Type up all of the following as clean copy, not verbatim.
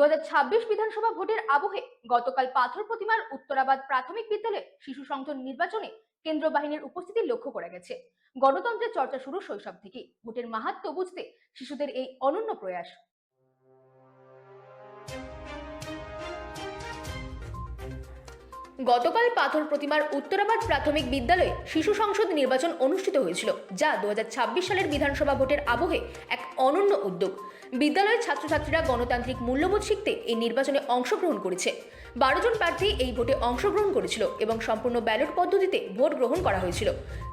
2026 বিধানসভা ভোটের আবহে গতকাল পাথর প্রতিমার উত্তরাবাদ প্রাথমিক বিদ্যালয়ে শিশু সংসদ নির্বাচনে কেন্দ্র বাহিনীর উপস্থিতি লক্ষ্য করা গেছে। গণতন্ত্রের চর্চা শুরু শৈশব থেকেই। ভোটের মাহাত্ম্য বুঝতে শিশুদের এই অনন্য প্রয়াস। গতকাল পাথর প্রতিমার উত্তরাবাদ প্রাথমিক বিদ্যালয়ে শিশু সংসদ নির্বাচন অনুষ্ঠিত হয়েছিল, যা 2026 সালের বিধানসভা ভোটের আবহে এক অনন্য উদ্যোগ। বিদ্যালয়ের ছাত্রছাত্রীরা গণতান্ত্রিক মূল্যবোধ শিখতে এই নির্বাচনে অংশগ্রহণ করেছে। 12 জন প্রার্থী এই ভোটে অংশগ্রহণ করেছিল এবং সম্পূর্ণ ব্যালট পদ্ধতিতে ভোট গ্রহণ করা হয়েছিল।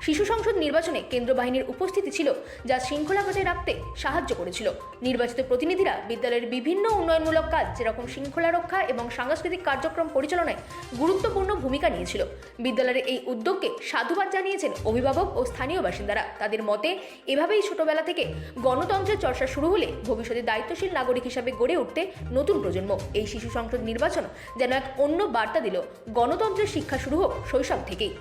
শিশু সংসদ নির্বাচনে কেন্দ্র বাহিনীর উপস্থিতি ছিল, যা শৃঙ্খলা বজায় রাখতে সাহায্য করেছিল। নির্বাচিত প্রতিনিধিরা বিদ্যালয়ের বিভিন্ন উন্নয়নমূলক কাজ, যেরকম শৃঙ্খলা রক্ষা এবং সাংস্কৃতিক কার্যক্রম পরিচালনায় গুরুত্বপূর্ণ ভূমিকা নিয়েছিল। বিদ্যালয়ের এই উদ্যোগকে সাধুবাদ জানিয়েছেন অভিভাবক ও স্থানীয় বাসিন্দারা। তাদের মতে, এভাবেই ছোটবেলা থেকে গণতন্ত্রের চর্চা শুরু হলে ভবিষ্যতে দায়িত্বশীল নাগরিক হিসাবে গড়ে উঠতে নতুন প্রজন্ম। এই শিশু সংসদ নির্বাচন যেন এক অন্য বার্তা দিল, গণতন্ত্রের শিক্ষা শুরু হোক শৈশব থেকেই।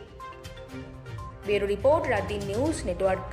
Bureau report, রাতদিন news network.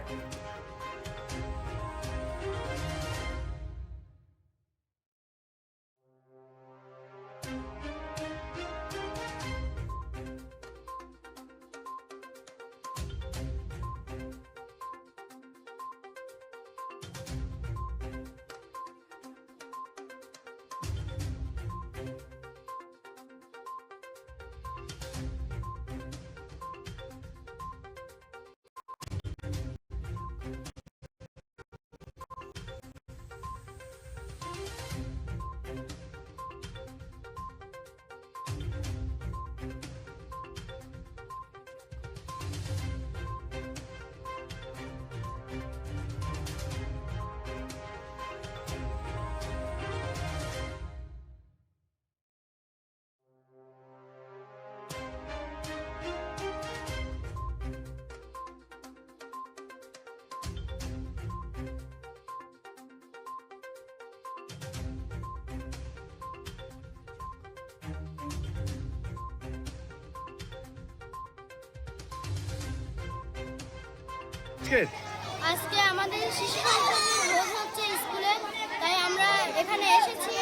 আজকে আমাদের শিশু সংসদের ভোট হচ্ছে স্কুলে, তাই আমরা এখানে এসেছি।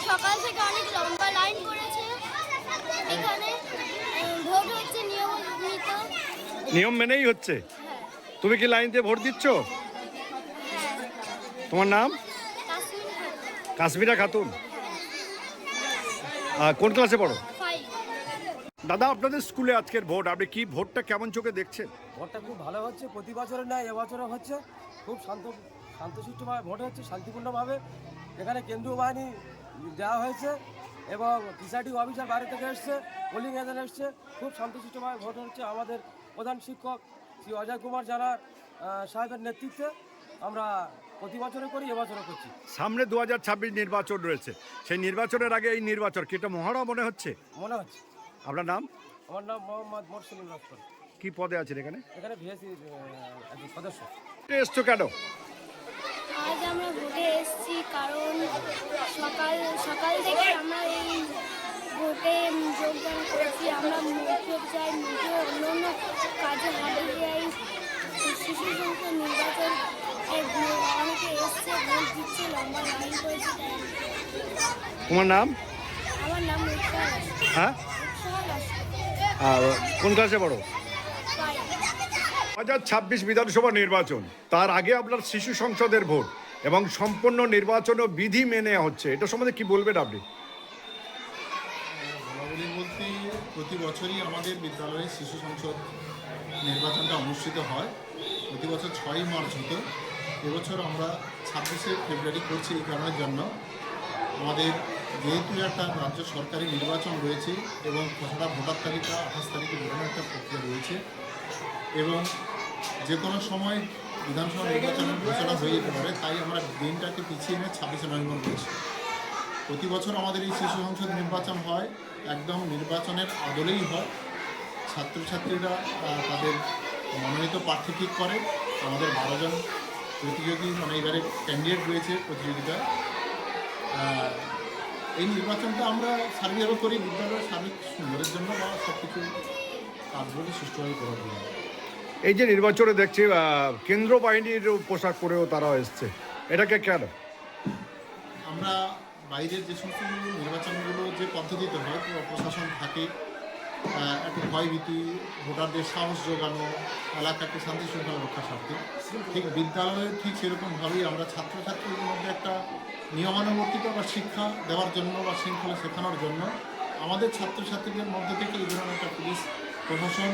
সকাল থেকে অনেক লম্বা লাইন করেছে। এখানে ভোট হচ্ছে নিয়মিত, নিয়ম মেনেই হচ্ছে। তুমি কি লাইন দিয়ে ভোট দিচ্ছ? তোমার নাম? কাশ্মীরা খাতুন। কোন ক্লাসে পড়ো? দাদা, আপনাদের স্কুলে আজকের ভোট, আপনি কি ভোটটা কেমন চোখে দেখছেন? ভোটটা খুব ভালো হচ্ছে, প্রতি বছরের নয় এবছরও হচ্ছে। খুব শান্তশিষ্টভাবে ভোট হচ্ছে, শান্তিপূর্ণভাবে। এখানে কেন্দ্রীয় বাহিনী দেওয়া হয়েছে এবং প্রিসাইডিং অফিসার বাইরে থেকে এসছে, পোলিং এজেন্ট এসছে। খুব শান্তশিষ্টভাবে ভোট হচ্ছে। আমাদের প্রধান শিক্ষক শ্রী অজয় কুমার জানা সাহেবের নেতৃত্বে আমরা প্রতি বছরে করি, এবছরও করছি। সামনে 2026 নির্বাচন রয়েছে, সেই নির্বাচনের আগে এই নির্বাচন কি এটা মহড়া মনে হচ্ছে? মনে হচ্ছে। আপনার নাম? আমার নাম মোহাম্মদ মোরসিনুল লস্কর। কি পদে আছেন এখানে? এখানে ভিএসি একজন সদস্য। এসছো কেন? আজ আমরা ভোটে এসেছি কারণ সকাল থেকে আমরা এই ভোটে যোগদান করেছি। আমরা মুখে যাই, মুখে অন্য অন্য কাজে হাতে যাই। শিশু সংসদ নির্বাচন অনেকে এসছে, ভোট দিচ্ছে, লম্বা লাইন করেছে। তোমার নাম? আমার নাম হ্যাঁ, কোন ক্লাসে পড়ো? 2026 বিধানসভা নির্বাচন, তার আগে আপনার শিশু সংসদের ভোট এবং সম্পূর্ণ নির্বাচন ও বিধি মেনে হচ্ছে, এটা সম্বন্ধে কি বলবেন আপনি? বলাবলি বলতে প্রতি বছরই আমাদের বিদ্যালয়ে শিশু সংসদ নির্বাচনটা অনুষ্ঠিত হয়। প্রতি বছর 6ই মার্চ হতো। এবছর আমরা 26শে ফেব্রুয়ারি করছি এই কারণের জন্য, আমাদের যেহেতু একটা রাজ্য সরকারি নির্বাচন রয়েছে এবং খসড়া ভোটার তালিকা 28 তারিখে বেরোনোর একটা প্রক্রিয়া রয়েছে এবং যে কোনো সময় বিধানসভা নির্বাচনের ঘোষণা হয়ে যেতে পারে, তাই আমরা দিনটাকে পিছিয়ে নিয়ে 26শে নভেম্বর করেছি। প্রতি বছর আমাদের এই শিশু সংসদ নির্বাচন হয়, একদম নির্বাচনের আদলেই হয়। ছাত্রছাত্রীরা তাদের মনোনীত প্রার্থী ঠিক করে। আমাদের 12 জন প্রতিযোগী, মানে এবারে ক্যান্ডিডেট রয়েছে প্রতিযোগিতায়। এই নির্বাচনটা আমরা সার্বিকভাবে করি বিদ্যালয়ের সার্বিক সুন্দরের জন্য বা সব কিছু কাজগুলি সুষ্ঠুভাবে করার জন্য। এই যে নির্বাচনে দেখছি কেন্দ্র বাহিনীর পোশাক পরেও তারা এসছে, এটাকে কেন? আমরা বাইরের যে সমস্ত নির্বাচনগুলো যে পদ্ধতিতে হয় প্রশাসন থাকে, একটা ভয়ভীতি, ভোটারদের সাহস যোগানো, এলাকাকে শান্তি শৃঙ্খলা রক্ষার স্বার্থে, ঠিক বিদ্যালয়ে ঠিক সেরকমভাবেই আমরা ছাত্রছাত্রীদের মধ্যে একটা নিয়মানুবর্তিতা বা শিক্ষা দেওয়ার জন্য বা শৃঙ্খলা শেখানোর জন্য আমাদের ছাত্রছাত্রীদের মধ্যে থেকে এই ধরনের একটা পুলিশ প্রশাসন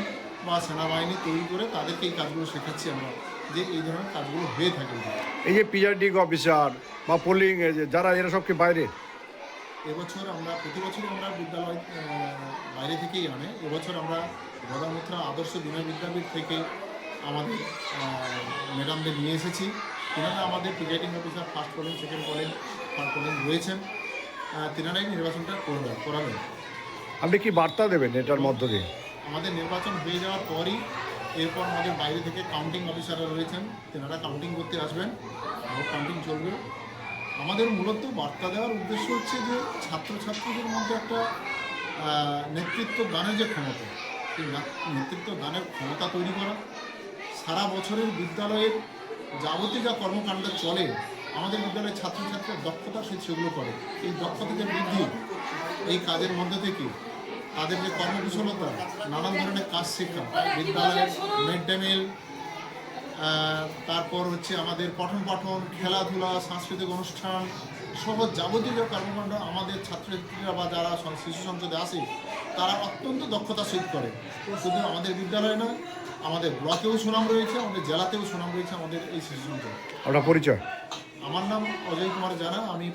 বা সেনাবাহিনী তৈরি করে তাদেরকে এই কাজগুলো শেখাচ্ছি আমরা, যে এই ধরনের কাজগুলো হয়ে থাকে। এই যে প্রিজাইডিং অফিসার বা পোলিং যারা এরা সব কি বাইরে? এবছর আমরা প্রতি বছরই আমরা বিদ্যালয় বাইরে থেকেই আনে। এবছর আমরা গদামুত্রা আদর্শ বিনয় বিদ্যাপীঠ থেকে আমাদের ম্যাডামদের নিয়ে এসেছি। তেনারা আমাদের presiding officer first polling, second polling, third polling রয়েছেন, তেনারাই নির্বাচনটা করাবেন। আপনি কি বার্তা দেবেন এটার মধ্য দিয়ে? আমাদের নির্বাচন হয়ে যাওয়ার পরই এরপর আমাদের বাইরে থেকে কাউন্টিং অফিসাররা রয়েছেন, তেনারা কাউন্টিং করতে আসবেন, ভোট কাউন্টিং চলবে। আমাদের মূলত বার্তা দেওয়ার উদ্দেশ্য হচ্ছে যে ছাত্রছাত্রীদের মধ্যে একটা নেতৃত্ব দানের যে ক্ষমতা, সেই নেতৃত্ব দানের ক্ষমতা তৈরি করা। সারা বছরের বিদ্যালয়ের যাবতীয় যা কর্মকাণ্ড চলে, আমাদের বিদ্যালয়ের ছাত্রছাত্রীরা দক্ষতার সহিত সেগুলো করে। এই দক্ষতাদের বৃদ্ধি এই কাজের মধ্যে থেকে তাদের যে কর্মকুশলতা, নানান ধরনের কাজ শেখা, বিদ্যালয়ের মিড ডে মিল, তারপর হচ্ছে আমাদের পঠন পাঠন, খেলাধুলা, সাংস্কৃতিক অনুষ্ঠান সহ যাবতীয় যে কর্মকাণ্ড আমাদের ছাত্রছাত্রীরা বা যারা শিশু সংসদে আসে তারা অত্যন্ত দক্ষতার সহিত করে। শুধু আমাদের বিদ্যালয়ে না, আমাদের ব্লকেও সুনাম রয়েছে, আমাদের জেলাতেও সুনাম রয়েছে আমাদের এই শিশু সংসদ। আপনার পরিচয়? আমার নাম অজয় কুমার জানা, আমি